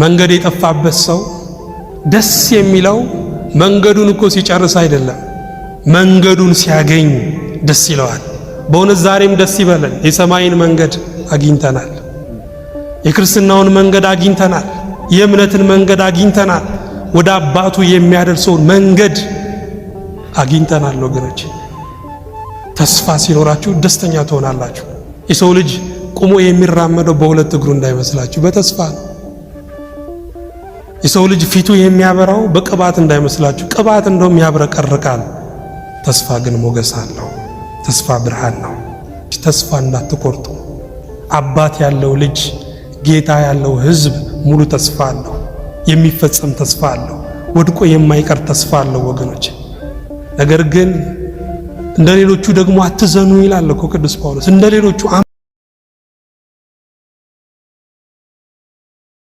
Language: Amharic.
መንገድ የጠፋበት ሰው ደስ የሚለው መንገዱን እኮ ሲጨርስ አይደለም፣ መንገዱን ሲያገኝ ደስ ይለዋል። በእውነት ዛሬም ደስ ይበለን። የሰማይን መንገድ አግኝተናል። የክርስትናውን መንገድ አግኝተናል። የእምነትን መንገድ አግኝተናል። ወደ አባቱ የሚያደርሰውን መንገድ አግኝተናል። ወገኖች ተስፋ ሲኖራችሁ ደስተኛ ትሆናላችሁ። የሰው ልጅ ቆሞ የሚራመደው በሁለት እግሩ እንዳይመስላችሁ በተስፋ ነው። የሰው ልጅ ፊቱ የሚያበራው በቅባት እንዳይመስላችሁ፣ ቅባት እንደውም ያብረቀርቃል። ተስፋ ግን ሞገስ አለው። ተስፋ ብርሃን ነው። ተስፋ እንዳትቆርጡ። አባት ያለው ልጅ፣ ጌታ ያለው ሕዝብ ሙሉ ተስፋ አለው። የሚፈጸም ተስፋ አለው። ወድቆ የማይቀር ተስፋ አለው ወገኖች። ነገር ግን እንደሌሎቹ ደግሞ አትዘኑ ይላል እኮ ቅዱስ ጳውሎስ። እንደሌሎቹ